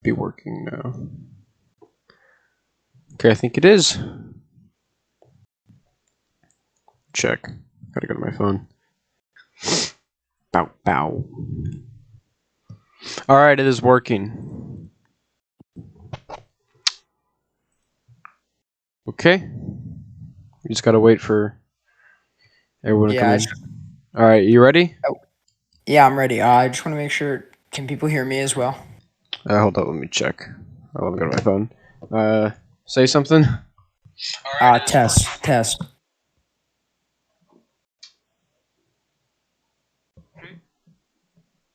Be working now. Okay, I think it is. Check. Gotta go to my phone. Bow, bow. Alright, it is working. Okay. We just gotta wait for everyone to come in. Alright, you ready? Yeah, I'm ready. I just want to make sure. Can people hear me as well? Hold up, let me check. Let me go to my phone. Say something? Test.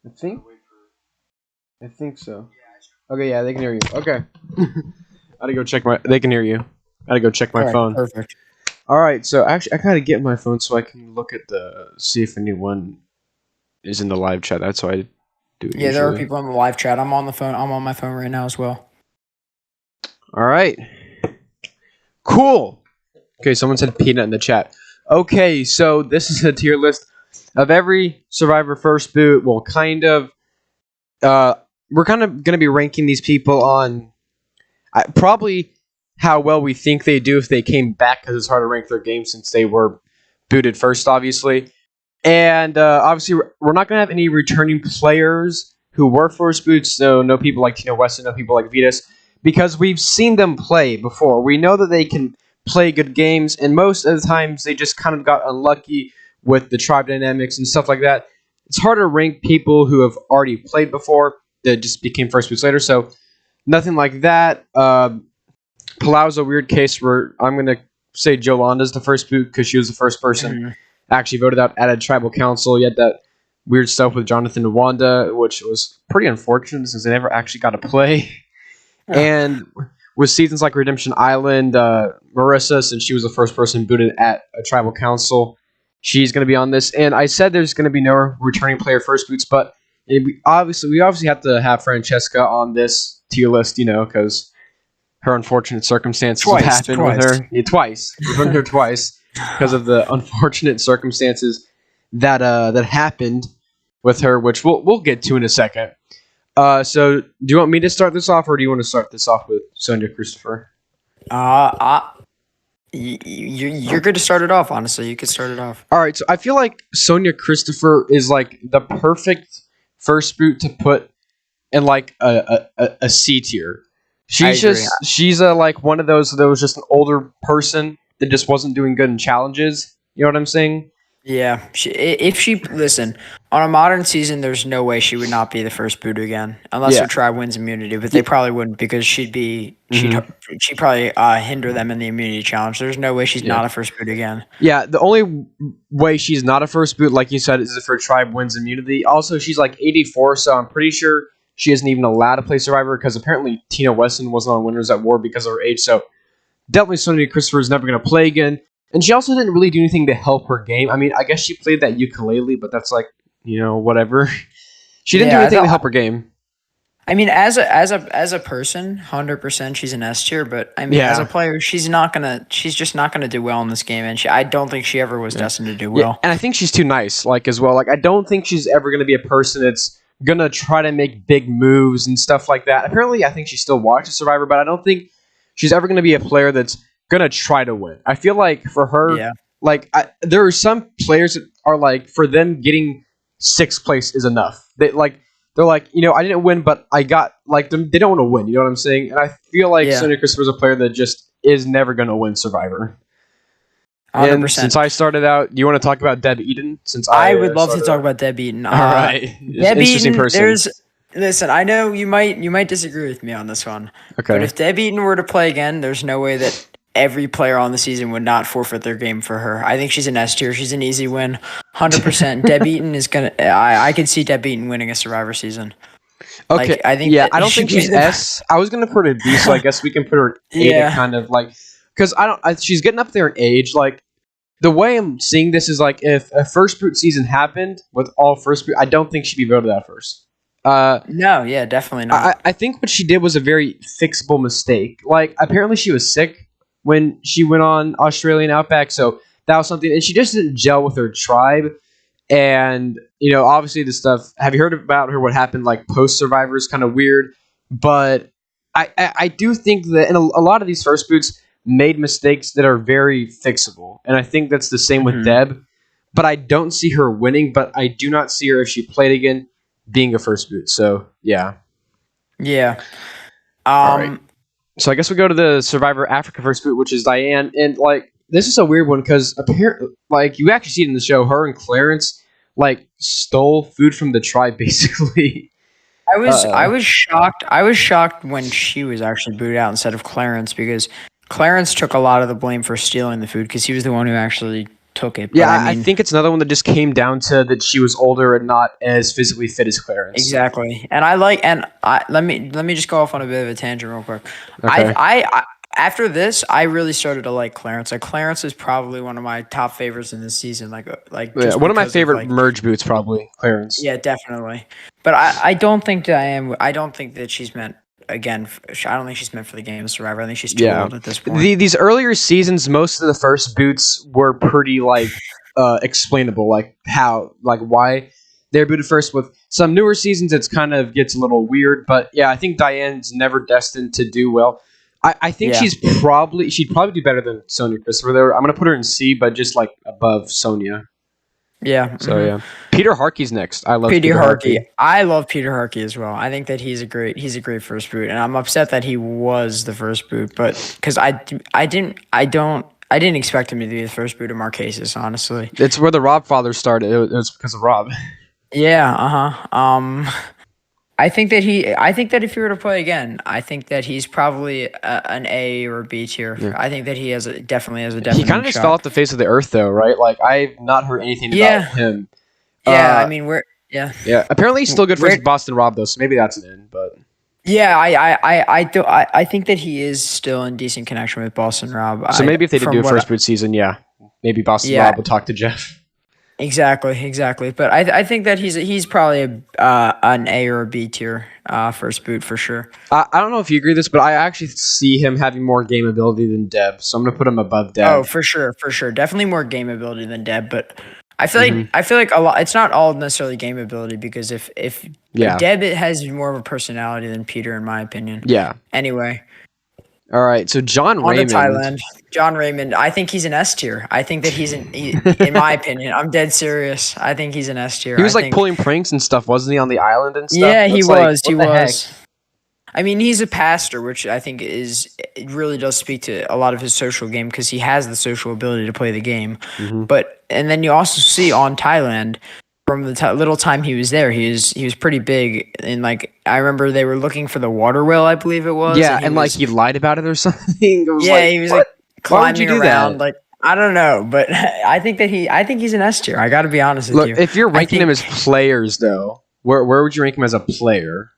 I think so. Okay, yeah, they can hear you. Okay. I gotta go check my. They can hear you. I gotta go check my phone. Perfect. All right, so actually, I gotta get my phone so I can look at see if anyone is in the live chat. That's why I do it. Yeah, there are people in the live chat. I'm on the phone. I'm on my phone right now as well. All right. Cool. Okay, someone said peanut in the chat. Okay, so this is a tier list of every Survivor first boot. Well, kind of. We're kind of gonna be ranking these people on probably how well we think they do if they came back, because it's hard to rank their game since they were booted first, obviously. And obviously, we're not going to have any returning players who were first boots, so no people like Tina Weston, no people like Vitas, because we've seen them play before. We know that they can play good games, and most of the times they just kind of got unlucky with the tribe dynamics and stuff like that. It's hard to rank people who have already played before that just became first boots later, so nothing like that. Palau's a weird case where I'm going to say Jolanda's the first boot because she was the first person actually voted out at a tribal council. You had that weird stuff with Jonathan and Wanda, which was pretty unfortunate since they never actually got to play. And with seasons like Redemption Island, Marissa, since she was the first person booted at a tribal council, she's going to be on this. And I said there's going to be no returning player first boots, but we obviously have to have Francesca on this tier list, because her unfortunate circumstances have happened with her. Yeah, twice. We've been here twice because of the unfortunate circumstances that happened with her, which we'll get to in a second. So do you want me to start this off, or do you want to start this off with Sonia Christopher? You're good to start it off, honestly. You could start it off. All right, so I feel like Sonia Christopher is like the perfect first boot to put in like a C tier. She's like one of those that was just an older person that just wasn't doing good in challenges. You know what I'm saying? Yeah. Listen, on a modern season, there's no way she would not be the first boot again, unless her tribe wins immunity. But they probably wouldn't, because she'd probably hinder them in the immunity challenge. There's no way she's not a first boot again. Yeah, the only way she's not a first boot, like you said, is if her tribe wins immunity. Also, she's like 84, so I'm pretty sure she isn't even allowed to play Survivor, because apparently Tina Weston wasn't on Winners at War because of her age. So definitely Sonia Christopher is never going to play again. And she also didn't really do anything to help her game. I mean, I guess she played that ukulele, but that's like, whatever. She didn't do anything to help her game. I mean, as a person, 100% she's an S tier. But I mean, as a player, she's just not gonna do well in this game, and I don't think she ever was destined to do well. Yeah, and I think she's too nice, as well. I don't think she's ever gonna be a person that's gonna try to make big moves and stuff like that. Apparently, I think she still watches Survivor, but I don't think she's ever gonna be a player that's gonna try to win. I feel like for her, there are some players that are like, for them getting 6th place is enough. They're like, I didn't win, but I got they don't want to win. You know what I'm saying? And I feel like Sonia Christopher is a player that just is never gonna win Survivor. 100%. And since I started out, do you want to talk about Deb Eden? Since I would love to talk about Deb Eden. All right, Deb interesting Eden, person. Listen, I know you might disagree with me on this one. Okay. But if Deb Eden were to play again, there's no way that every player on the season would not forfeit their game for her. I think she's an S tier. She's an easy win. 100%. Deb Eden is gonna. I could see Deb Eden winning a Survivor season. Okay, I think. Yeah, I don't think she's S. I was gonna put her at B, so I guess we can put her at A to kind of because she's getting up there in age. The way I'm seeing this is if a first boot season happened with all first boot, I don't think she'd be voted out first. No, yeah, definitely not. I think what she did was a very fixable mistake. Apparently she was sick when she went on Australian Outback, so that was something, and she just didn't gel with her tribe. And obviously the stuff. Have you heard about her? What happened post Survivor is kind of weird, but I do think that in a lot of these first boots made mistakes that are very fixable, and I think that's the same with Deb. But I don't see her winning. But I do not see her if she played again being a first boot. So yeah. Yeah. All right. So I guess we go to the Survivor Africa first boot, which is Diane, and like this is a weird one because apparently, like you actually see it in the show, her and Clarence like stole food from the tribe basically. I was shocked. I was shocked when she was actually booted out instead of Clarence because Clarence took a lot of the blame for stealing the food because he was the one who actually took it. But yeah, I think it's another one that just came down to that she was older and not as physically fit as Clarence. Exactly, and let me just go off on a bit of a tangent real quick. Okay. I after this, I really started to like Clarence. Like Clarence is probably one of my top favorites in this season. Yeah, one of my favorite merge boots, probably Clarence. Yeah, definitely. But I don't think Diane. I don't think that she's meant. Again, I don't think she's meant for the game of Survivor. I think she's too old at this point. These earlier seasons, most of the first boots were pretty like explainable, like why they're booted first. With some newer seasons, it's kind of gets a little weird. But yeah, I think Diane's never destined to do well. I think she'd probably do better than Sonia Christopher. There, I'm gonna put her in C, but just like above Sonia. Yeah. So yeah, Peter Harkey's next. I love Peter Harkey. I love Peter Harkey as well. I think that he's a great first boot, and I'm upset that he was the first boot, but because I didn't expect him to be the first boot of Marquesas, honestly. It's where the Rob fathers started. It was because of Rob. Yeah. I think that if he were to play again, I think that he's probably an A or B tier. Yeah. I think that he definitely has a definite. He kind of just fell off the face of the earth, though, right? Like I've not heard anything about him. Yeah, I mean Yeah. Apparently, he's still good for Boston Rob, though, so maybe that's an end. But yeah, I think that he is still in decent connection with Boston Rob. So maybe if they did do a first boot season, maybe Boston Rob would talk to Jeff. Exactly. But I think that he's probably an A or a B tier first boot for sure. I don't know if you agree with this, but I actually see him having more game ability than Deb, so I'm gonna put him above Deb. Oh, for sure, definitely more game ability than Deb. But I feel like a lot. It's not all necessarily game ability because if Deb has more of a personality than Peter, in my opinion. Yeah. Anyway. All right, so John Raymond. Thailand. John Raymond. I think he's an S tier. I think that in my opinion, I'm dead serious. I think he's an S tier. He was pulling pranks and stuff, wasn't he, on the island and stuff? Yeah, he was. He was. I mean, he's a pastor, which I think it really does speak to a lot of his social game because he has the social ability to play the game. Mm-hmm. And then you also see on Thailand, from the little time he was there, he was pretty big. And I remember they were looking for the water whale, I believe it was. Yeah, and he lied about it or something. He was climbing around. I don't know, but I think he's an S tier. I got to be honest with you. If you're ranking him as players, though, where would you rank him as a player?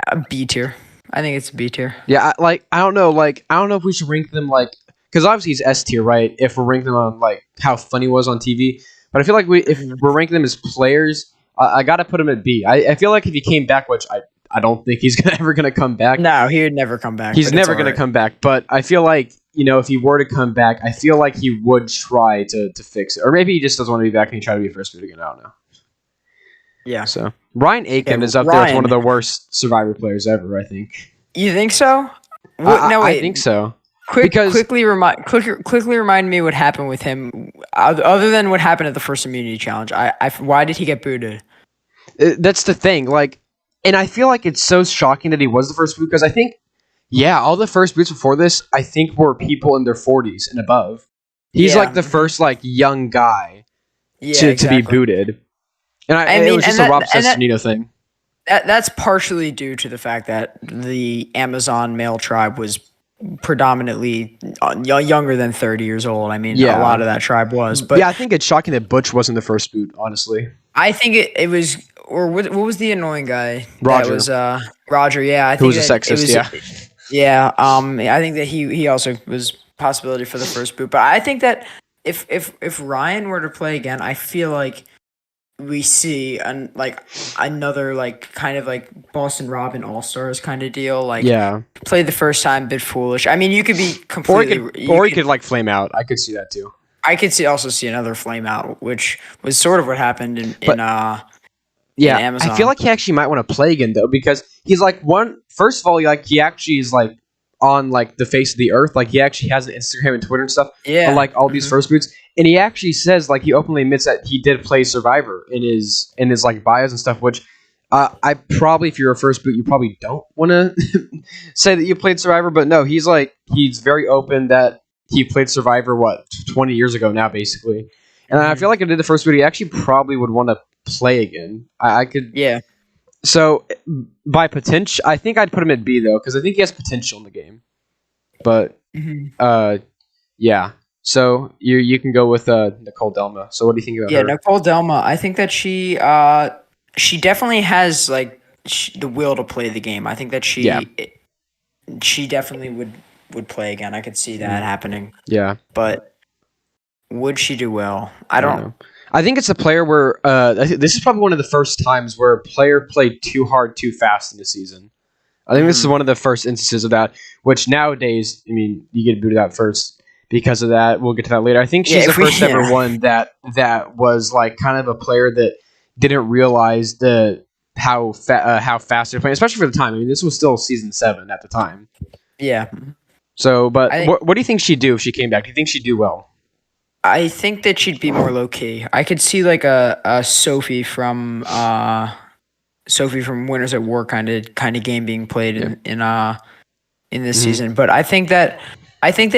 A B tier. I think it's a B tier. Yeah, I don't know. I don't know if we should rank them because obviously he's S tier, right? If we're ranking them on how funny he was on TV. But I feel like if we're ranking them as players, I got to put him at B. I feel like if he came back, which I don't think he's ever going to come back. No, he would never come back. He's never going to come back. But I feel like, if he were to come back, I feel like he would try to fix it. Or maybe he just doesn't want to be back and he try to be first boot again. I don't know. Yeah. So Ryan Aiken is up there as one of the worst Survivor players ever, I think. You think so? I think so. Quickly remind me what happened with him, other than what happened at the first immunity challenge. Why did he get booted? That's the thing. And I feel like it's so shocking that he was the first boot because I think, all the first boots before this, I think were people in their 40s and above. He's the first young guy to be booted. And it was just a Rob Cesternino thing. That's partially due to the fact that the Amazon male tribe was predominantly younger than 30 years old. I mean, a lot of that tribe was. But I think it's shocking that Butch wasn't the first boot, honestly. I think it was, or what was the annoying guy? Roger. That was Roger, yeah. I think who was a sexist, Yeah, I think that he also was possibility for the first boot. But I think that if Ryan were to play again, I feel like we see another kind of Boston Robin All-Stars kind of deal. Play the first time, bit foolish. I mean, you could be completely... Or he could flame out. I could see that too. I could also see another flame out, which was sort of what happened in Yeah, Amazon. I feel like he actually might want to play again though, because he's like first of all, like he actually is like on like the face of the earth. Like he actually has an Instagram and Twitter and stuff. Yeah. Unlike all these first boots. And he actually says, like, he openly admits that he did play Survivor in his like bios and stuff, which I probably, if you're a first boot, you probably don't want to say that you played Survivor, but no, he's very open that he played Survivor 20 years ago now, basically. And I feel like I did the first boot, he actually probably would want to play again. I could. Yeah. So by potential, I think I'd put him at B though, because I think he has potential in the game. But yeah. So you can go with Nicole Delma. So what do you think about her? Yeah, Nicole Delma. I think that she definitely has like the will to play the game. I think that she definitely would play again. I could see that happening. Yeah. But would she do well? I don't know. I think it's a player where this is probably one of the first times where a player played too hard too fast in the season. I think this is one of the first instances of that, which nowadays, I mean, you get booted out first because of that. We'll get to that later. I think she's the first ever one that was like kind of a player that didn't realize how fast they're playing, especially for the time. I mean, this was still season 7 at the time. Yeah. So, but what do you think she'd do if she came back? Do you think she'd do well? I think that she'd be more low key. I could see like a Sophie from Winners at War kind of game being played in this season. But I think that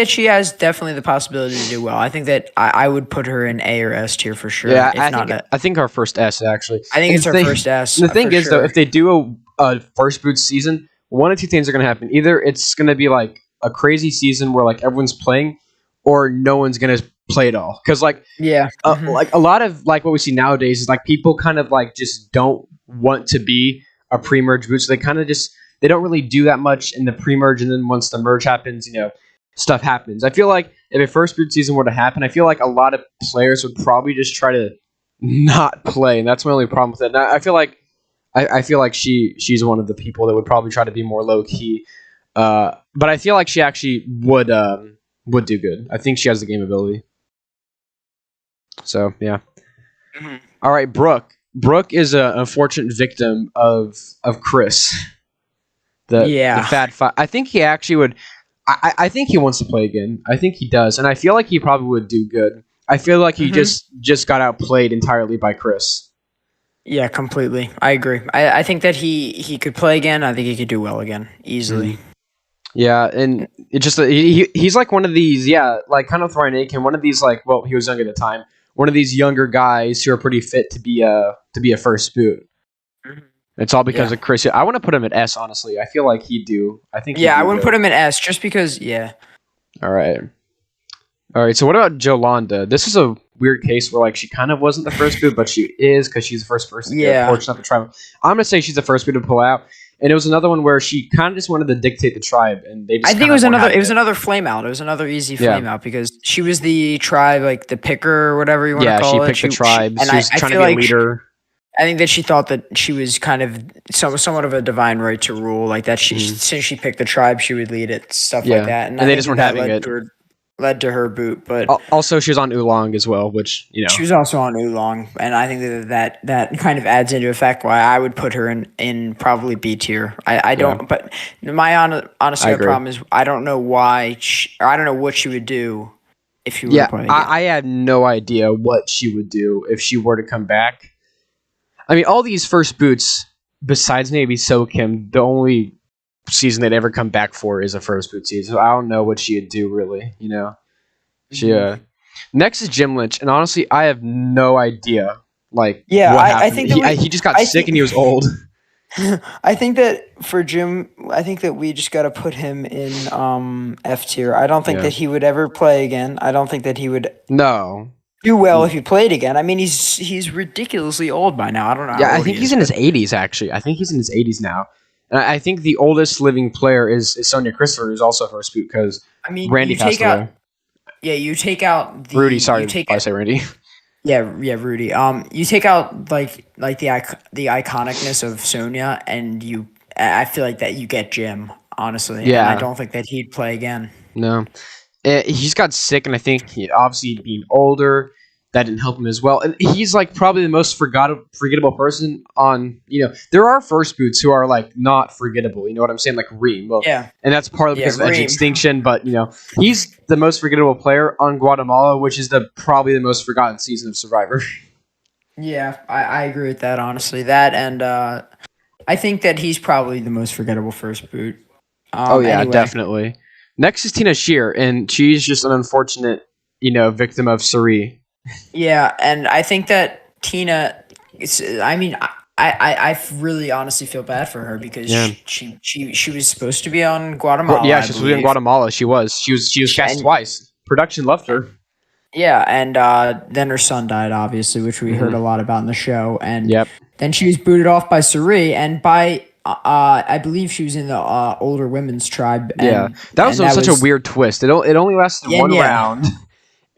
she has definitely the possibility to do well. I think that I would put her in A or S tier for sure. Yeah, I think our first S actually. I think it's our first S. The thing is though, if they do a first boot season, one of two things are going to happen. Either it's going to be like a crazy season where like everyone's playing, or no one's going to play at all. Because like like a lot of like what we see nowadays is like people kind of like just don't want to be a pre-merge boot, so they kind of they don't really do that much in the pre-merge, and then once the merge happens, stuff happens. I feel like if a first boot season were to happen, I feel like a lot of players would probably just try to not play, and that's my only problem with it. And I feel like she's one of the people that would probably try to be more low key, but I feel like she actually would do good. I think she has the game ability. So yeah. All right, Brooke. Brooke is an unfortunate victim of Chris. The fat five. I think he actually would. I think he wants to play again. I think he does, and I feel like he probably would do good. I feel like he just got outplayed entirely by Chris. Yeah, completely. I agree. I think that he could play again. I think he could do well again easily. Yeah, and it just he's like one of these, like kind of throwing Aiken, one of these like, well, he was young at the time, one of these younger guys who are pretty fit to be a first boot. It's all because of Chris. I want to put him at S, honestly. I feel like he'd do. I think. Yeah, I wouldn't put him at S just because. Yeah. All right. So what about Jolanda? This is a weird case where like she kind of wasn't the first boot, but she is because she's the first person to get fortunate enough to try. I'm gonna say she's the first boot to pull out. And it was another one where she kind of just wanted to dictate the tribe, and they just. I think it was another flame out. It was another easy flame out because she was the tribe, like the picker or whatever you want to call it. Yeah, she picked the tribe. She was trying to be a leader. I think that she thought that she was kind of somewhat of a divine right to rule, like that. Since she picked the tribe, she would lead it, stuff like that. And they just weren't having it. Led to her boot, but also she was on Oolong as well, which she was also on Oolong, and I think that kind of adds into effect why I would put her in probably B tier. I don't, but my honestly problem is I don't know why I don't know what she would do if she were to play again. I had no idea what she would do if she were to come back. I mean, all these first boots, besides maybe Kim, the only season they'd ever come back for is a first boot season. So I don't know what she'd do really, She next is Jim Lynch, and honestly, I have no idea. Like, what happened. I think he just got sick and he was old. I think that for Jim, I think that we just got to put him in F tier. I don't think that he would ever play again. I don't think that he would do well if he played again. I mean, he's ridiculously old by now. I don't know. Yeah, I think he's in his 80s actually. I think he's in his 80s now. And I think the oldest living player is Sonia Christopher, who's also first boot because Randy passed away. You take out Rudy. Sorry, I say Randy. Yeah, Rudy. You take out like the iconicness of Sonia, and I feel like that you get Jim. Honestly, and I don't think that he'd play again. No, he's got sick, and I think he obviously being older, that didn't help him as well. And he's like probably the most forgettable person on, there are first boots who are like not forgettable. You know what I'm saying? Like Reem. Well, Yeah. And that's partly because of Edge Reem. Extinction, but he's the most forgettable player on Guatemala, which is probably the most forgotten season of Survivor. Yeah, I agree with that, honestly. That and I think that he's probably the most forgettable first boot. Anyway. Definitely. Next is Tina Shear, and she's just an unfortunate, victim of Suri. Yeah, and I think that Tina. I really honestly feel bad for her because she was supposed to be on Guatemala. Yeah, she was in Guatemala. She was cast twice. Production loved her. Yeah, and then her son died, obviously, which we heard a lot about in the show. And then she was booted off by Suri, and by I believe she was in the older women's tribe. And, that was such a weird twist. It only lasted one round.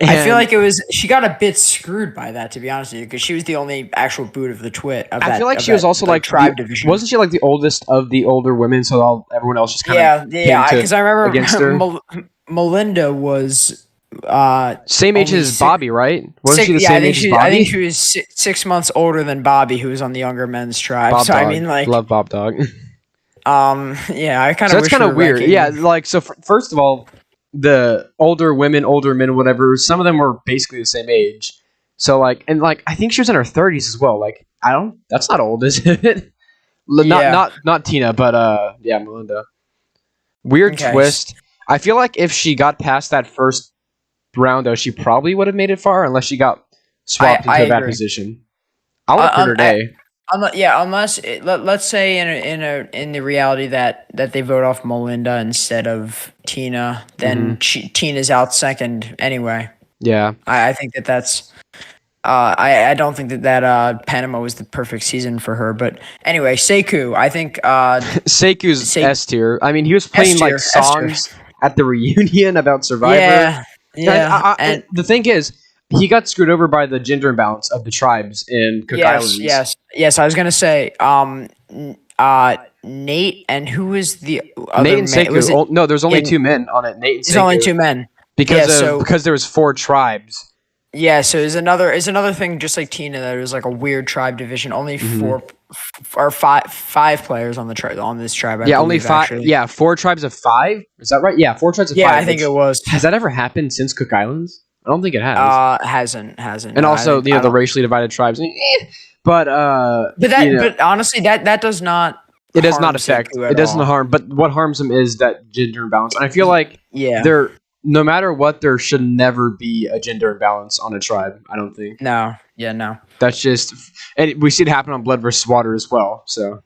And I feel like she got a bit screwed by that, to be honest with you, because she was the only actual boot of the twit. I feel like she was also like tribe division. Wasn't she like the oldest of the older women? So everyone else just kind of because I remember against her. Melinda was same age as Bobby, right? Wasn't she the same age as Bobby? I think she was 6 months older than Bobby, who was on the younger men's tribe. Bob so Dog. I mean, like, love Bob Dog. I kind of. So that's kind of weird. Yeah, like so. First of all, the older women, older men, whatever. Some of them were basically the same age. So I think she was in her 30s as well. Like that's not old, is it? Not Tina, but Melinda. Weird twist. I feel like if she got past that first round, though, she probably would have made it far, unless she got swapped into a bad position. I would have put her day. Unless let's say in the reality that they vote off Melinda instead of Tina, then Tina's out second anyway. Yeah, I think that's. I don't think that Panama was the perfect season for her, but anyway, Sekou. I think Sekou's S tier. I mean, he was playing like songs at the reunion about Survivor. Yeah. And the thing is, he got screwed over by the gender imbalance of the tribes in Cook Islands. Yes. I was gonna say, Nate and who was the other Nate and Sekou. No, there's only two men on it. Nate and Sekou. There's only two men because there was 4 tribes. Yeah, so is another thing, just like Tina, that it was like a weird tribe division. Only 4 or 5 players on this tribe. I believe, only 5. Actually. Yeah, 4 tribes of 5. Is that right? Yeah, 4 tribes of 5. Yeah, I think it was. Has that ever happened since Cook Islands? I don't think it has. Hasn't. And also, the racially divided tribes. But honestly, that does not. It does not affect. It doesn't harm. But what harms them is that gender imbalance. And I feel like no matter what, there should never be a gender imbalance on a tribe. I don't think. No. Yeah. No. That's just, and we see it happen on Blood vs. Water as well. So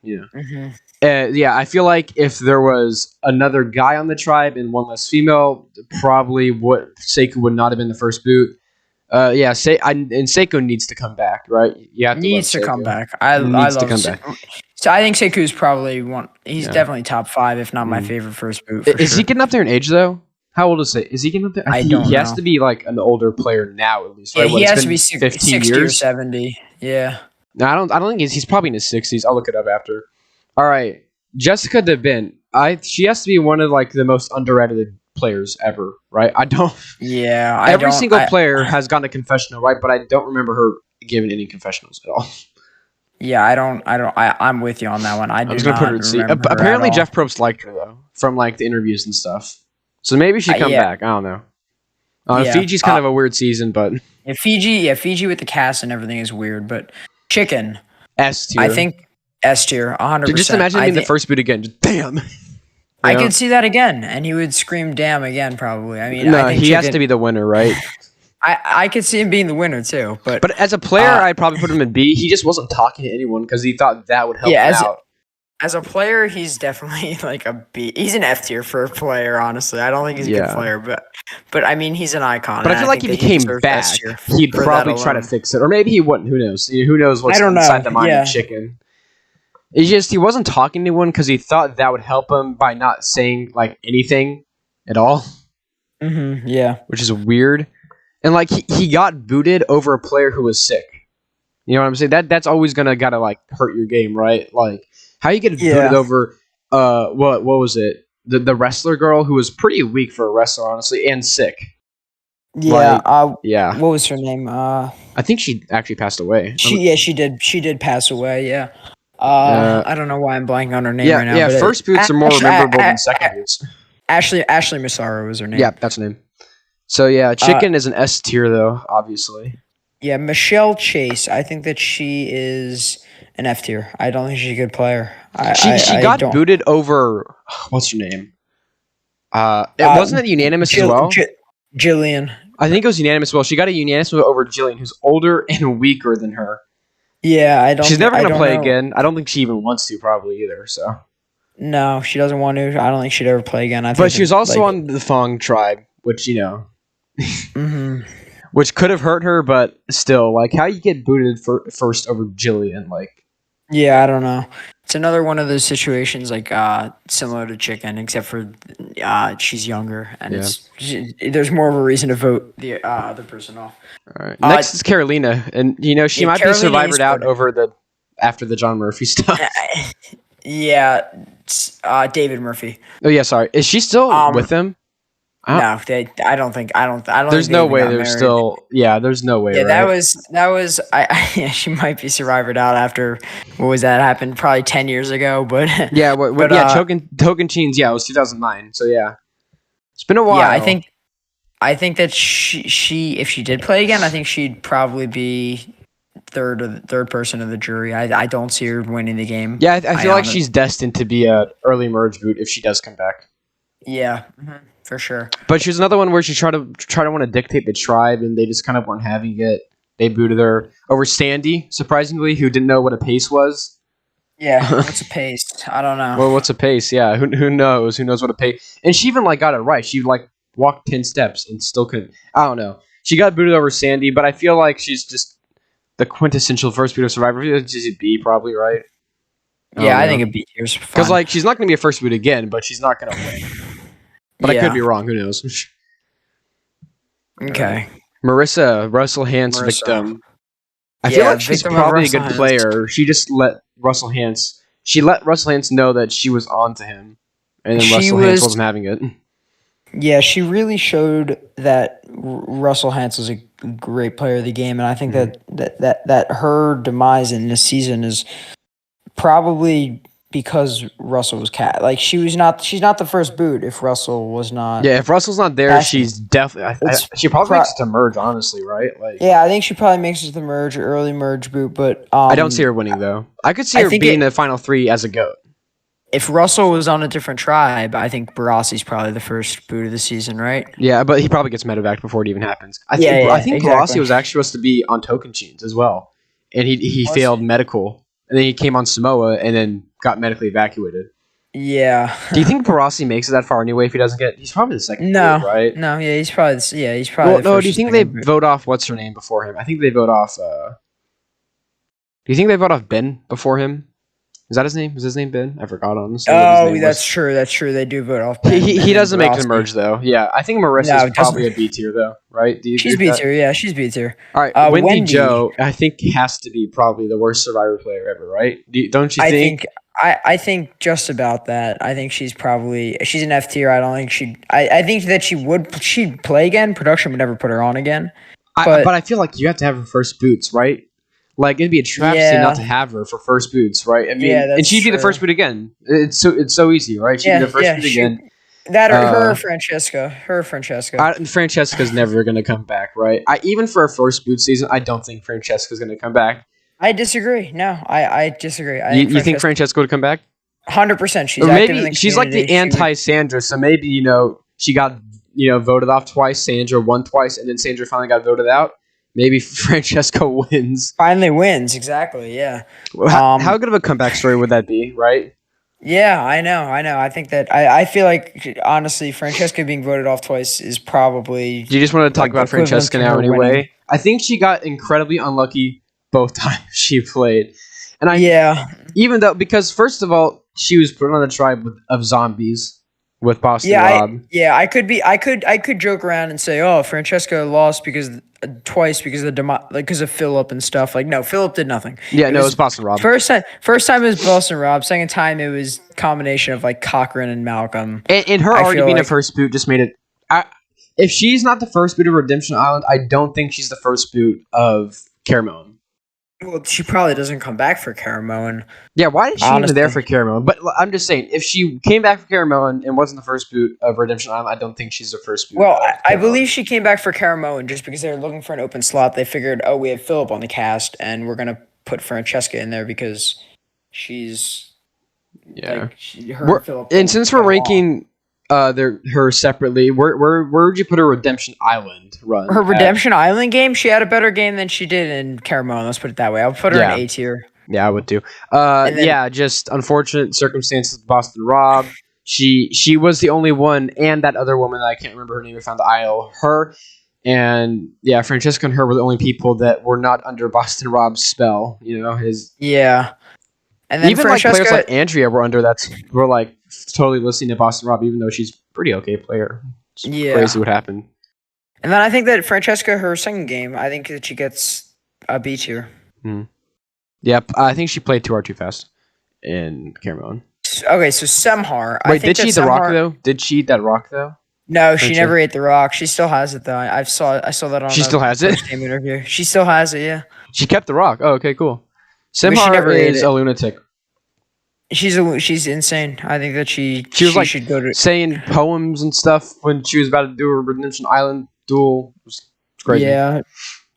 I feel like if there was another guy on the tribe and one less female, probably Sekou would not have been the first boot. And Sekou needs to come back, right? Needs to come back. I love Sekou. So I think Sekou is probably one. He's definitely top 5, if not my favorite first boot. Is he getting up there in age though? How old is he? Is he getting up there? He has to be like an older player now, at least. Right? Yeah, he has to be 60 or 70. Yeah. No, I don't think he's probably in his 60s. I'll look it up after. All right, Jessica DeBin. She has to be one of like the most underrated players ever, right? Every single player has gotten a confessional, right? But I don't remember her giving any confessionals at all. Yeah, I'm with you on that one. I'm just gonna put her in C. Apparently, Jeff Probst liked her though, from like the interviews and stuff. So maybe she come back. I don't know. Fiji's kind of a weird season, but Fiji with the cast and everything is weird. But Chicken S tier. I think S tier, 100%. Just imagine being the first boot again. Just, damn. I could see that again, and he would scream "damn" again, probably. I mean, I think he has to be the winner, right? I could see him being the winner too, but as a player, I'd probably put him in B. He just wasn't talking to anyone because he thought that would help him out. As a player, he's definitely like a B. He's an F tier for a player, honestly. I don't think he's a good player, but I mean, he's an icon. But I feel like if he came back, he'd probably try to fix it, or maybe he wouldn't. Who knows? Who knows what's inside the mind of Chicken? It's just he wasn't talking to anyone because he thought that would help him by not saying like anything at all. Yeah, which is weird. And like he got booted over a player who was sick. You know what I'm saying? That's always gotta like hurt your game, right? Like how you get booted over what was it? The wrestler girl who was pretty weak for a wrestler, honestly, and sick. Yeah. Yeah. What was her name? I think she actually passed away. She did. She did pass away. Yeah. I don't know why I'm blanking on her name right now. Yeah, but first boots are more memorable than second boots. Ashley Massaro was her name. Yeah, that's her name. So yeah, Chicken is an S tier though, obviously. Yeah, Michelle Chase. I think that she is an F tier. I don't think she's a good player. She got booted over. What's her name? Wasn't it unanimous as well? Jillian. I think it was unanimous. Well, she got a unanimous over Jillian, who's older and weaker than her. Yeah, I don't. She's never gonna play again. I don't think she even wants to, probably either. So. No, she doesn't want to. I don't think she'd ever play again. But she was also on the Fong tribe, which which could have hurt her, but still, like, how you get booted first over Jillian, like. Yeah, I don't know. It's another one of those situations, like similar to Chicken, except for she's younger, and there's more of a reason to vote the other person off. All right. Next is Carolina, and she might be survivored out after the John Murphy stuff. Yeah, David Murphy. Oh yeah, sorry. Is she still with him? No, I don't think. There's no way they're still. Yeah, there's no way. Yeah, right? that was. Yeah, she might be survivored out after what was that happened probably 10 years ago, but yeah, Tocantins. Yeah, it was 2009. So yeah, it's been a while. Yeah, I think that she if she did play again, I think she'd probably be third person of the jury. I don't see her winning the game. Yeah, I feel like she's destined to be a early merge boot if she does come back. Yeah. Mm-hmm. For sure. But she was another one where she tried to want to dictate the tribe, and they just kind of weren't having it. They booted her over Sandy, surprisingly, who didn't know what a pace was. Yeah, what's a pace? I don't know. Well, what's a pace? Yeah, who knows? Who knows what a pace? And she even got it right. She walked 10 steps and still couldn't. I don't know. She got booted over Sandy, but I feel like she's just the quintessential first booter survivor. She's a B, probably, right? I think a B tier is fine. Because she's not going to be a first boot again, but she's not going to win. But I could be wrong. Who knows? Okay. Marissa, Russell Hantz victim. I feel like she's probably a good player. She just let Russell Hantz. She let Russell Hantz know that she was on to him, and then Russell Hantz wasn't having it. Yeah, she really showed that Russell Hantz was a great player of the game, and I think that her demise in this season is probably because Russell was cat. Like she's not the first boot if Russell was not. Yeah, if Russell's not there, she's definitely. She probably makes it to merge, honestly, right? Yeah, I think she probably makes it to the merge or early merge boot, but I don't see her winning though. I could see her being in the final three as a GOAT. If Russell was on a different tribe, I think Barassi's probably the first boot of the season, right? Yeah, but he probably gets medevaced before it even happens. I think Barassi was actually supposed to be on Tocantins as well, and he failed medical, and then he came on Samoa and then got medically evacuated. Yeah. Do you think Barassi makes it that far anyway if he doesn't get? He's probably the second. No, boot, right? No, yeah, he's probably. Well, no. Do you think they vote off what's her name before him? I think they vote off. Do you think they vote off Ben before him? Is that his name? Is his name Ben? I forgot honestly. Oh, that's true. That's true. They do vote off Ben. He doesn't make the merge though. Yeah, I think Marissa's probably a B tier though, right? She's B tier. Yeah, she's B tier. All right, Wendy Jo, I think has to be probably the worst Survivor player ever, right? Don't you think? I think just about that. I think she's an F tier. I don't think I think that she'd play again. Production would never put her on again. But I feel like you have to have her first boots, right? Like it'd be a travesty not to have her for first boots, right? I mean, and she'd be the first boot again. It's so easy, right? She'd be the first boot again. That or her Francesca. Francesca's never gonna come back, right? Even for a first boot season, I don't think Francesca's gonna come back. I disagree. No, I disagree. You think Francesca would come back? 100%. She's maybe she's like the anti-Sandra, so maybe she got voted off twice. Sandra won twice, and then Sandra finally got voted out. Maybe Francesca wins. Finally wins, exactly. Yeah. How good of a comeback story would that be, right? Yeah, I know. I think that I feel like honestly, Francesca being voted off twice is probably. Do you just want to talk about Francesca now anyway? Winning. I think she got incredibly unlucky both times she played, and even though because first of all she was put on the tribe of zombies with Boston Rob. I could joke around and say, oh, Francesca lost twice because of Philip and stuff. Like, no, Philip did nothing. Yeah, it was Boston Rob. First time it was Boston Rob. Second time it was combination of Cochran and Malcolm. And her already being a first boot just made it. if she's not the first boot of Redemption Island, I don't think she's the first boot of Caramone. Well, she probably doesn't come back for Caramone. Yeah, why is she even there for Caramone? But I'm just saying, if she came back for Caramone and wasn't the first boot of Redemption Island, I don't think she's the first boot. Well, I believe she came back for Caramone just because they were looking for an open slot. They figured, oh, we have Philip on the cast, and we're going to put Francesca in there because she's... Yeah. Like, and since we're ranking her separately, where would you put her Redemption Island run? Her Redemption Island game, she had a better game than she did in Caramone. Let's put it that way. I'll put her in A tier. Yeah, I would too. Just unfortunate circumstances with Boston Rob. She was the only one, and that other woman that I can't remember her name, who found the aisle. Her and Francesca and her were the only people that were not under Boston Rob's spell. You know, his And then even Francesca, like players like Andrea were like totally listening to Boston Rob, even though she's a pretty okay player. It's crazy what happened. And then I think that Francesca, her second game, I think that she gets a B tier. Yep, I think she played too hard too fast in Cameron. Okay, so Semhar. Wait, did she eat the rock though? Did she eat that rock though? No, she never ate the rock. She still has it though. I saw that on. She still has it. Game interview. She still has it. Yeah. She kept the rock. Oh, okay, cool. Semhar is a lunatic. She's insane. I think that she should go to saying poems and stuff when she was about to do a Redemption Island duel. It was crazy. Yeah,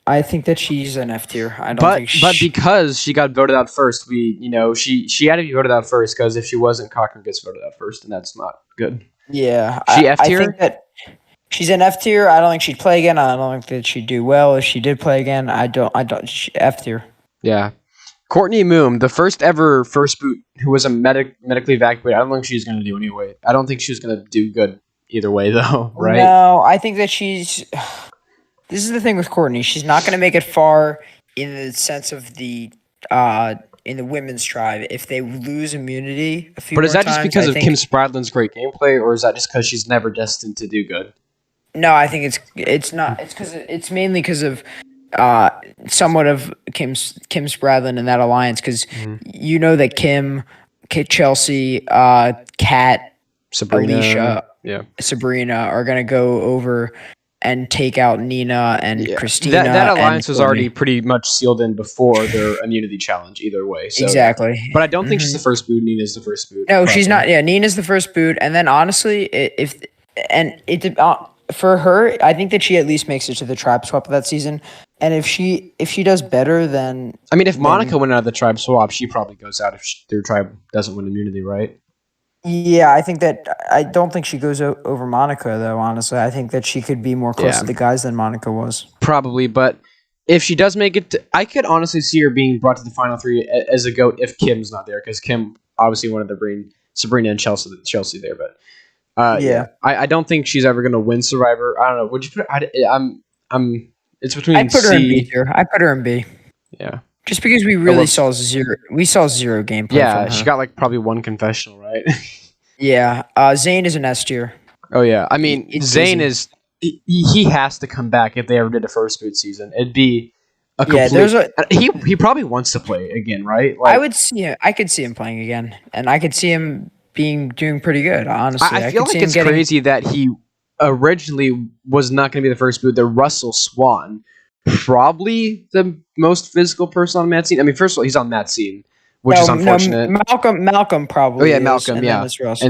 I think that she's an F tier. But because she got voted out first, she had to be voted out first because if she wasn't, Cochran gets voted out first, and that's not good. Yeah, she F tier. I think that she's an F tier. I don't think she'd play again. I don't think that she'd do well if she did play again. I don't. F tier. Yeah. Courtney Moon, the first ever first boot who was a medically evacuated. I don't think she's going to do anyway. I don't think she's going to do good either way, though, right? No, I think that she's... This is the thing with Courtney. She's not going to make it far in the sense of in the women's tribe. If they lose immunity a few more times... But is that just because of Kim Spradlin's great gameplay, or is that just because she's never destined to do good? No, I think it's not. It's mainly because of... somewhat of Kim Spradlin in that alliance because you know that Kim, Chelsea, Kat, Sabrina, Alicia, Sabrina are gonna go over and take out Nina and Christina. That alliance was already pretty much sealed in before their immunity challenge. Either way, so. Exactly. But I don't think she's the first boot. Nina's the first boot. No, she's not. Yeah, Nina's the first boot, and then honestly, for her, I think that she at least makes it to the tribe swap of that season. And if she does better, then... I mean, if Monica went out of the tribe swap, she probably goes out if their tribe doesn't win immunity, right? Yeah, I think that... I don't think she goes over Monica, though, honestly. I think that she could be more close to the guys than Monica was. Probably, but if she does make it... I could honestly see her being brought to the final three as a GOAT if Kim's not there, because Kim obviously wanted to bring Sabrina and Chelsea there, but... I don't think she's ever going to win Survivor. I don't know. Would you put... It's between I put her in B tier. I put her in B. Yeah. Just because we saw zero gameplay. Yeah, she got like probably one confessional, right? Yeah. Zayn is an S tier. Oh yeah. I mean, Zayn is he has to come back if they ever did a first boot season. It'd be a complete. He probably wants to play again, right? Like, I could see him playing again, and I could see him doing pretty good. Honestly, I feel like it's crazy that he originally was not going to be the first boot. That Russell Swann, probably the most physical person on Matt's scene. I mean, first of all, he's on Matt's scene, which is unfortunate. Malcolm probably. Oh yeah, Malcolm. And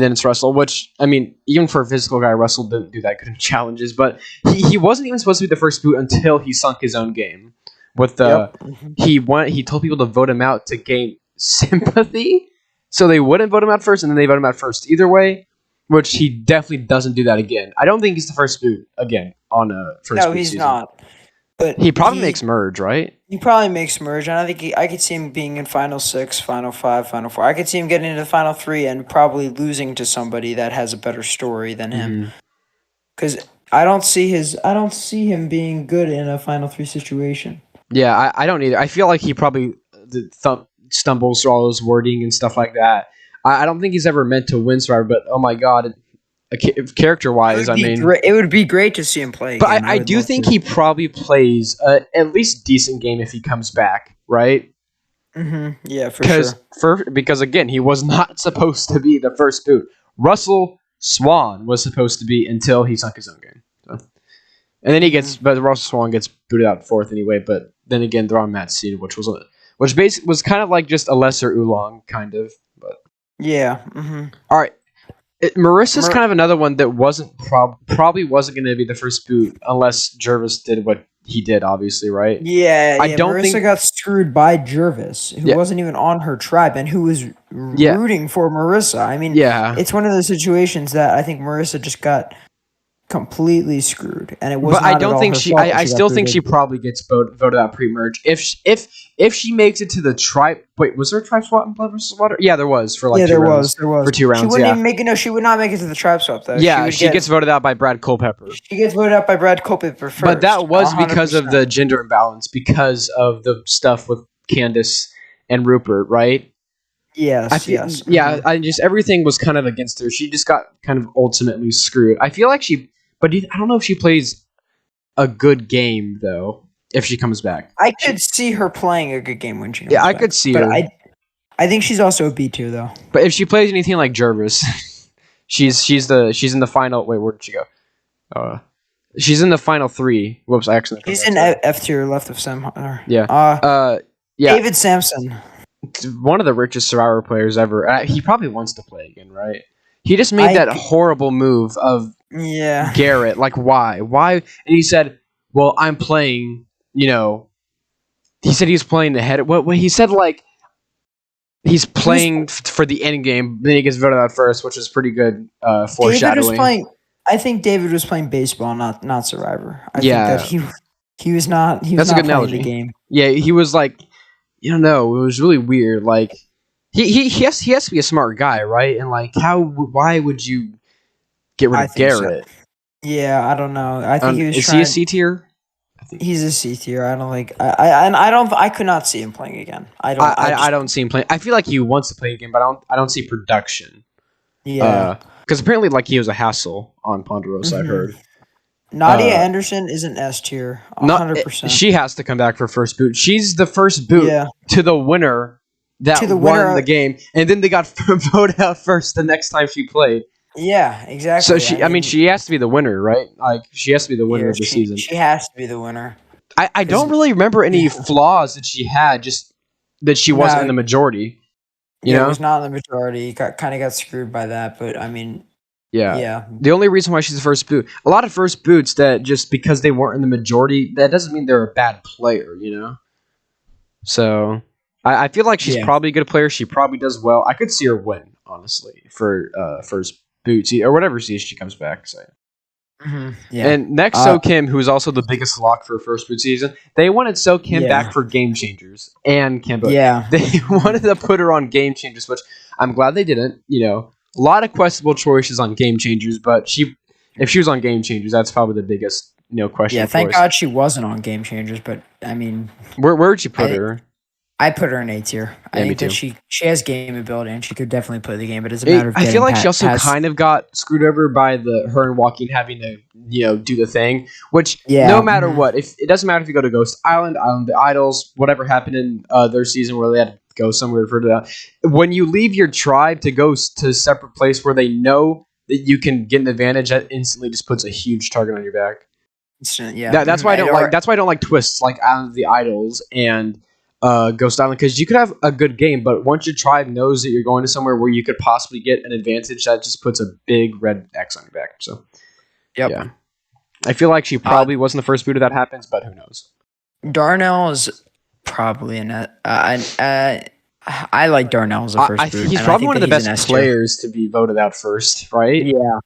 then it's Russell. Which I mean, even for a physical guy, Russell didn't do that good in challenges. But he wasn't even supposed to be the first boot until he sunk his own game. With the he told people to vote him out to gain sympathy, so they wouldn't vote him out first, and then they vote him out first. Either way. Which he definitely doesn't do that again. I don't think he's the first boot again on a first boot. No, he's season. not. But he probably makes merge, right? He probably makes merge, and I think I could see him being in Final 6, Final 5, Final 4. I could see him getting into the Final 3 and probably losing to somebody that has a better story than him. Because I don't see him being good in a Final 3 situation. Yeah, I don't either. I feel like he probably stumbles through all his wording and stuff like that. I don't think he's ever meant to win Survivor, but oh my god, character-wise, it would be great to see him play. But I do think he probably plays at least decent game if he comes back, right? Mm-hmm. Yeah, for sure. Because again, he was not supposed to be the first boot. Russell Swann was supposed to be until he sunk his own game. So. And then but Russell Swann gets booted out 4th anyway. But then again, they're on Matt's seat, which basically was kind of like just a lesser oolong, kind of. But yeah. Mm-hmm. All right. Marissa's kind of another one that probably wasn't going to be the first boot unless Jervis did what he did, obviously, right? Yeah, Marissa got screwed by Jervis, who wasn't even on her tribe and who was rooting for Marissa. I mean, it's one of those situations that I think Marissa just got completely screwed, and it was. But I don't think she. I still think she probably gets voted out pre-merge if she makes it to the tribe. Wait, was there a tribe swap in Blood vs. Water? Yeah, there was for like there was for 2 rounds. She wouldn't even make it. No, she would not make it to the tribe swap though. Yeah, she gets voted out by Brad Culpepper. She gets voted out by Brad Culpepper first. But that was because of the gender imbalance, because of the stuff with Candace and Rupert, right? Yes. Yeah, everything was kind of against her. She just got kind of ultimately screwed. I feel like but I don't know if she plays a good game, though, if she comes back. I could see her playing a good game when she comes back. I could see her. I think she's also a B2, though. But if she plays anything like Jervis, she's in the final... Wait, where did she go? She's in the final 3. Whoops, I actually... She's in F tier left of Sam. Yeah. David Sampson. One of the richest Survivor players ever. He probably wants to play again, right? He just made that horrible move of Garrett. Like, why? And he said, well, I'm playing, he said he's playing the head. What he said, like, he's playing for the end game. Then he gets voted out first, which is pretty good foreshadowing. I think David was playing baseball, not Survivor. I think that he was not. He was not playing the game. Yeah, he was like, it was really weird. Like, he has to be a smart guy, right? And like, why would you get rid of Garrett? So. Yeah, I don't know. I think he was. Is he a C tier? He's a C tier. I don't like. I could not see him playing again. I don't see him playing. I feel like he wants to play again, but I don't see production. Yeah. Because apparently, like, he was a hassle on Ponderosa. I heard. Nadia Anderson is an S tier, 100%. She has to come back for first boot. She's the first boot to the winner that won the game, and then they got voted out first the next time she played. Yeah, exactly. So she has to be the winner, right? Like, she has to be the winner of the season. She has to be the winner. I don't really remember any flaws that she had, just that she wasn't in the majority. You know? It was not in the majority. Kind of got screwed by that, but I mean... Yeah. The only reason why she's the first boot, a lot of first boots that just because they weren't in the majority, that doesn't mean they're a bad player, So I feel like she's probably a good player. She probably does well. I could see her win, honestly, for first boot or whatever season she comes back. So. Mm-hmm. Yeah. And next, So Kim, who's also the biggest lock for first boot season, they wanted So Kim back for Game Changers and Kimbo. Yeah. They wanted to put her on Game Changers, which I'm glad they didn't. A lot of questionable choices on Game Changers, but if she was on Game Changers, that's probably the biggest, question. Yeah, thank God she wasn't on Game Changers, but I mean, where'd you put her? I put her in A tier. I think that she has game ability and she could definitely play the game, but it's a matter of. I feel like she also kind of got screwed over by her and Joaquin having to do the thing. Which no matter what, if it doesn't matter if you go to Ghost Island, the Idols, whatever happened in their season where they had to go somewhere further down. When you leave your tribe to go to a separate place where they know that you can get an advantage, that instantly just puts a huge target on your back. Yeah, that's why I don't like. That's why I don't like twists like Island of the Idols and. Ghost Island, because you could have a good game, but once your tribe knows that you're going to somewhere where you could possibly get an advantage, that just puts a big red X on your back. So, yeah, I feel like she probably wasn't the first booter that happens, but who knows? Darnell is probably I like Darnell as a first boot. He's probably one of the best players to be voted out first, right? Yeah.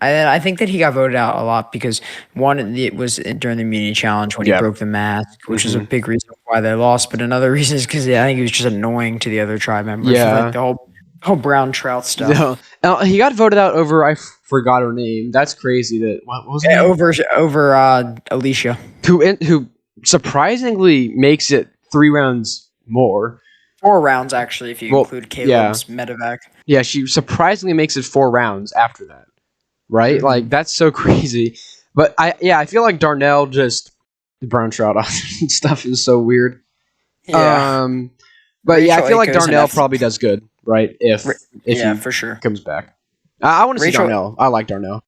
I think that he got voted out a lot because it was during the immunity challenge when he broke the mask, which is a big reason why they lost. But another reason is because I think he was just annoying to the other tribe members. Yeah, like the whole brown trout stuff. No, he got voted out over. I forgot her name. That's crazy. What was it? Over Alicia, who surprisingly makes it 3 rounds more. 4 rounds actually, if you include Caleb's medevac. Yeah, she surprisingly makes it 4 rounds after that. Right? Like, that's so crazy. But I feel like Darnell the brown trout stuff is so weird. Yeah. But I feel like Darnell probably does good, right? If he for sure comes back. I want to see Darnell. I like Darnell.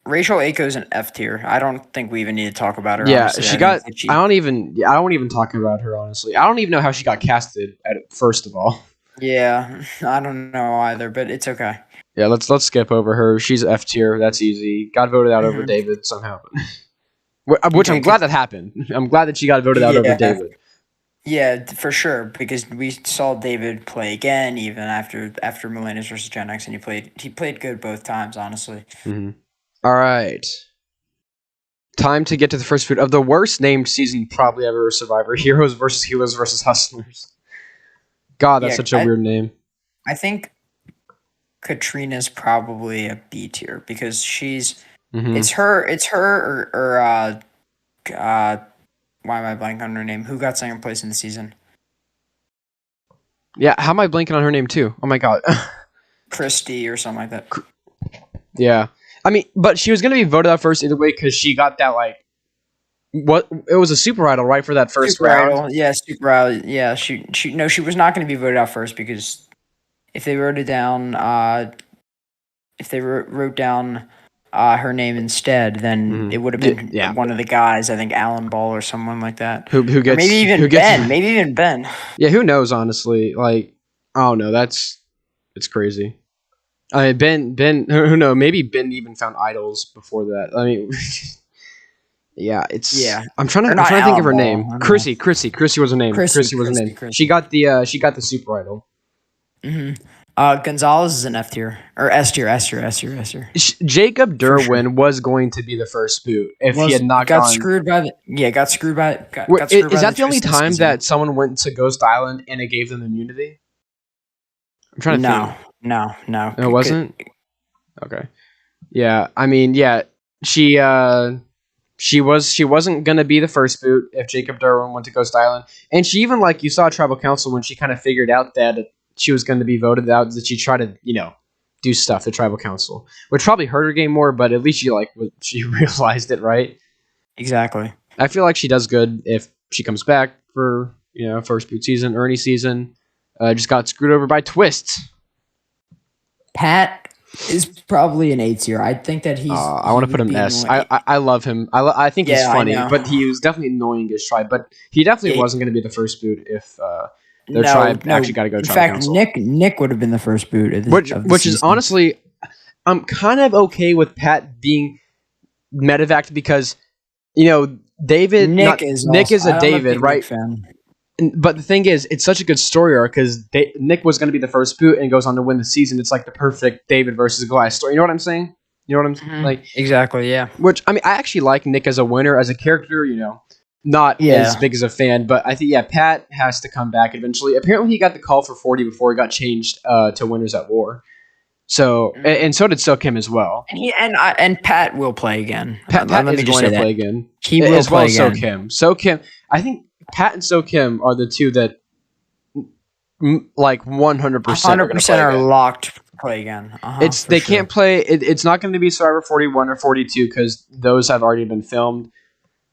Rachel Aiko's an F tier. I don't think we even need to talk about her. Yeah, honestly. I don't even talk about her honestly. I don't even know how she got casted at first of all. Yeah, I don't know either, but it's okay. Yeah, let's skip over her. She's F tier. That's easy. Got voted out over David somehow. Which I'm glad that happened. I'm glad that she got voted out over David. Yeah, for sure, because we saw David play again, even after Millennials versus Gen X, and he played good both times, honestly. Mm-hmm. All right, time to get to the first food of the worst named season probably ever. Survivor: Heroes versus Healers versus Hustlers. God, that's such a weird name. I think Katrina's probably a B tier because she's it's her or why am I blanking on her name? Who got second place in the season? Yeah, how am I blanking on her name too? Oh my god. Christy or something like that. Yeah. I mean, but she was going to be voted out first either way because she got that, like, it was a super idol, right, for that first round? Idol. Yeah, super idol. Yeah, she was not going to be voted out first because if they wrote it down, wrote down her name instead, then it would have been one of the guys. I think Alan Ball or someone like that. Who gets? Or maybe even Ben. Maybe even Ben. Yeah, who knows? Honestly, like, I don't know. It's crazy. I mean, Ben. Who knows? Maybe Ben even found idols before that. I mean, yeah, it's. Yeah. I'm trying to think of her name. Chrissy was her name. Chrissy was her name. She got the super idol. Mm-hmm. Gonzalez is an F tier or S tier. Jacob Derwin was going to be the first boot if he had not got screwed by the. Is that the only time that someone went to Ghost Island and it gave them immunity? I'm trying to think. No. It wasn't? Okay. Yeah, I mean, yeah, she wasn't gonna be the first boot if Jacob Derwin went to Ghost Island, and she even, like, you saw Tribal Council when she kind of figured out that she was going to be voted out, that she tried to, do stuff to Tribal Council, which probably hurt her game more, but at least she realized it, right? Exactly. I feel like she does good if she comes back for first boot season or any season. Just got screwed over by twists. Pat is probably an A tier. I think that he's. I want to put him S. I love him. I think he's funny, but he was definitely annoying his tribe. But he definitely wasn't going to be the first boot if their tribe actually got to go to Tribal Council. In fact, Nick would have been the first boot. Which is honestly, I'm kind of okay with Pat being medevaced because, David. Nick is a David, right? But the thing is, it's such a good story arc because Nick was going to be the first boot and goes on to win the season. It's like the perfect David versus Goliath story. You know what I'm saying? You know what I'm like? Exactly, yeah. Which, I mean, I actually like Nick as a winner, as a character, not as big as a fan. But I think, Pat has to come back eventually. Apparently, he got the call for 40 before it got changed to Winners at War. So, and so did So Kim as well. And Pat will play again. Pat is going to play again. He will play again. So Kim. So Kim, I think Pat and So Kim are the two that, like, 100% are locked to play again. Can't play. It's not going to be Survivor 41 or 42 because those have already been filmed.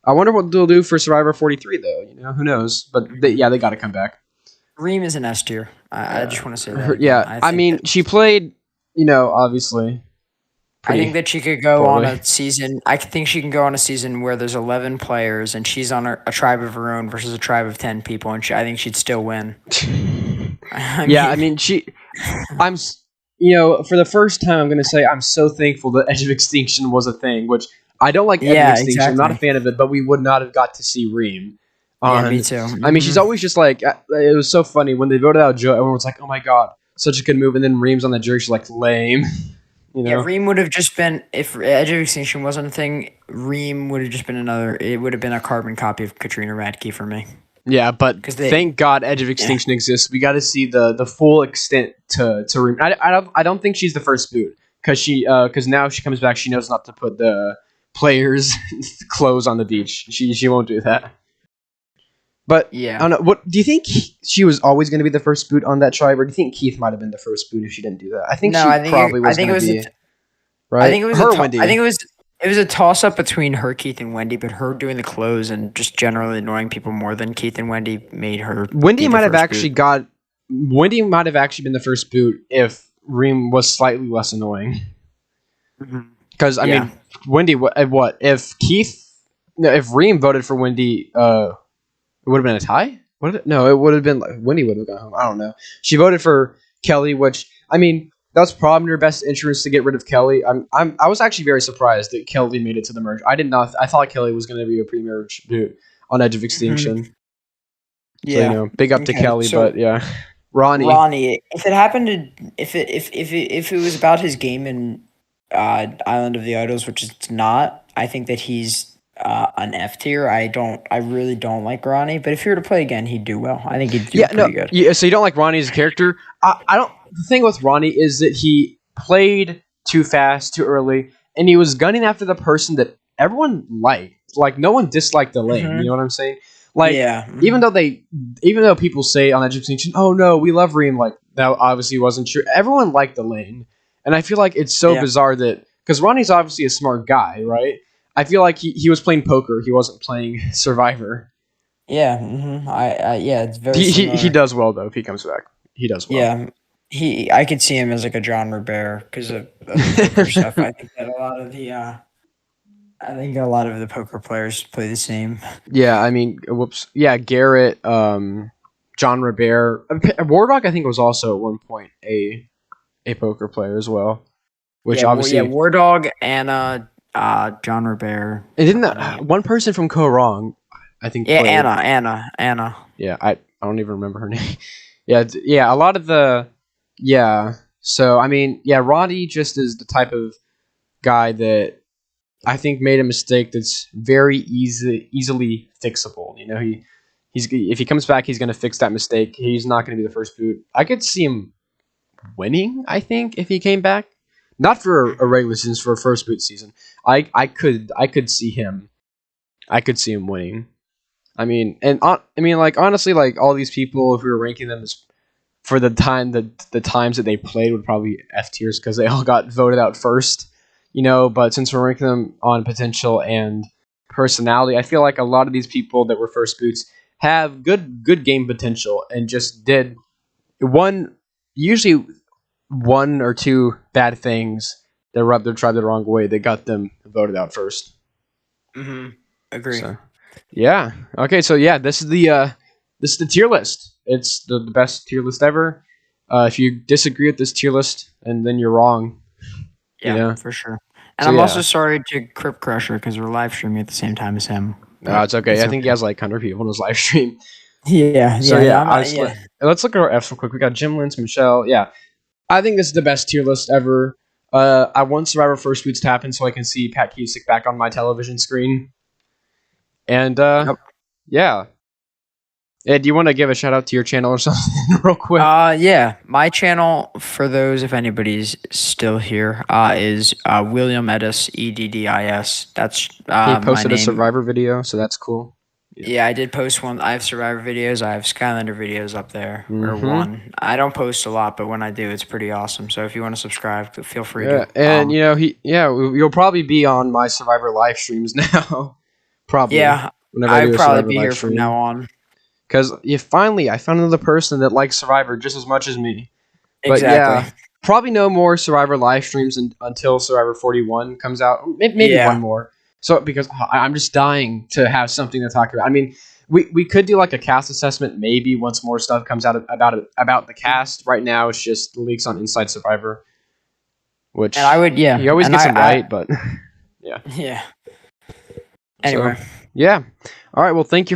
I wonder what they'll do for Survivor 43 though. Who knows? But they got to come back. Reem is an S tier. I just want to say that. I mean, she played. Obviously. I think that she could go on a season. I think she can go on a season where there's 11 players and she's on a tribe of her own versus a tribe of 10 people, and I think she'd still win. I'm. For the first time, I'm going to say I'm so thankful that Edge of Extinction was a thing, which I don't like Edge of Extinction. Exactly. I'm not a fan of it, but we would not have got to see Reem. Me too. I mean, she's always just like, it was so funny when they voted out Joe. Everyone was like, "Oh my god, such a good move!" And then Reem's on the jury. She's like, "Lame." Yeah, Reem would have just been, if Edge of Extinction wasn't a thing, Reem would have just been it would have been a carbon copy of Katrina Radke for me. Yeah, but thank God Edge of Extinction exists. We got to see the full extent to Reem. I don't think she's the first boot because now she comes back, she knows not to put the players' clothes on the beach. She won't do that. But I don't know. What do you think? She was always going to be the first boot on that tribe, or do you think Keith might have been the first boot if she didn't do that? I think probably was going to be. Right? I think it was Wendy. I think it was a toss up between her, Keith, and Wendy, but her doing the clothes and just generally annoying people more than Keith and Wendy made her. Wendy might have actually been the first boot if Reem was slightly less annoying. Because I mean, Wendy, what if if Reem voted for Wendy, it would have been a tie. No, it would have been like Wendy would have gone home. I don't know. She voted for Kelly, which I mean, that's probably in her best interest to get rid of Kelly. I was actually very surprised that Kelly made it to the merge. I did not. I thought Kelly was going to be a pre-merge dude on Edge of Extinction. Mm-hmm. Yeah. So, big up to Kelly, but yeah, Ronnie. If it happened to if it was about his game in Island of the Idols, which it's not, I think that he's an F tier. I really don't like Ronnie, but if he were to play again, he'd do well. I think he'd do pretty good. Yeah, so you don't like Ronnie as a character? I don't. The thing with Ronnie is that he played too fast, too early, and he was gunning after the person that everyone liked. Like no one disliked the lane. You know what I'm saying? Like even though people say on Edge of Extinction, oh no, we love Reem, like that obviously wasn't true. Everyone liked the lane, and I feel like it's so bizarre that because Ronnie's obviously a smart guy, right? I feel like he was playing poker. He wasn't playing Survivor. Yeah, it's very. He does well though if he comes back. He does well. Yeah, I could see him as like a John Robert because of the poker stuff. I think that a lot of the poker players play the same. Yeah, I mean, yeah, Garrett, John Robert, Wardog. I think was also at one point a poker player as well. Which obviously, Wardog and John Robert. And didn't one person from Co Wrong, I think. Yeah, Anna. Yeah, I don't even remember her name. Yeah, a lot of the So I mean, Roddy just is the type of guy that I think made a mistake that's very easily fixable. You know, he's if he comes back, he's going to fix that mistake. He's not going to be the first boot. I could see him winning. I think if he came back. Not for a regular season, for a first boot season. I could see him. I could see him winning. I mean, like honestly, like all these people, if we were ranking them as for the times that they played would probably F tiers because they all got voted out first. You know, but since we're ranking them on potential and personality, I feel like a lot of these people that were first boots have good game potential and just did usually one or two bad things that rubbed their tribe the wrong way that got them voted out first. Agree. So, yeah. Okay. So this is the tier list. It's the best tier list ever. If you disagree with this tier list, and then you're wrong. Yeah, for sure. And I'm also sorry to Crypt Crusher because we're live streaming at the same time as him. No, it's okay. I think he has like 100 people on his live stream. Yeah. So let's look at our Fs real quick. We got Jim Lynch, Michelle. Yeah. I think this is the best tier list ever. I want Survivor First Boots to happen so I can see Pat Cusick back on my television screen. And yeah. Ed, do you want to give a shout out to your channel or something real quick? My channel, for those if anybody's still here, is William Eddis, EDDIS. That's he posted a Survivor video, so that's cool. Yeah, I did post one. I have Survivor videos. I have Skylander videos up there, or one. I don't post a lot, but when I do, it's pretty awesome. So if you want to subscribe, feel free to. And you'll probably be on my Survivor live streams now. Probably. Yeah, I'll probably be here from now on. Because I found another person that likes Survivor just as much as me. But exactly. Probably no more Survivor live streams until Survivor 41 comes out. Maybe one more. So because I'm just dying to have something to talk about. I mean, we could do like a cast assessment maybe once more stuff comes out about the cast. Right now it's just leaks on Inside Survivor, which and I would he always gets them right, but yeah. Anyway, all right. Well, thank you.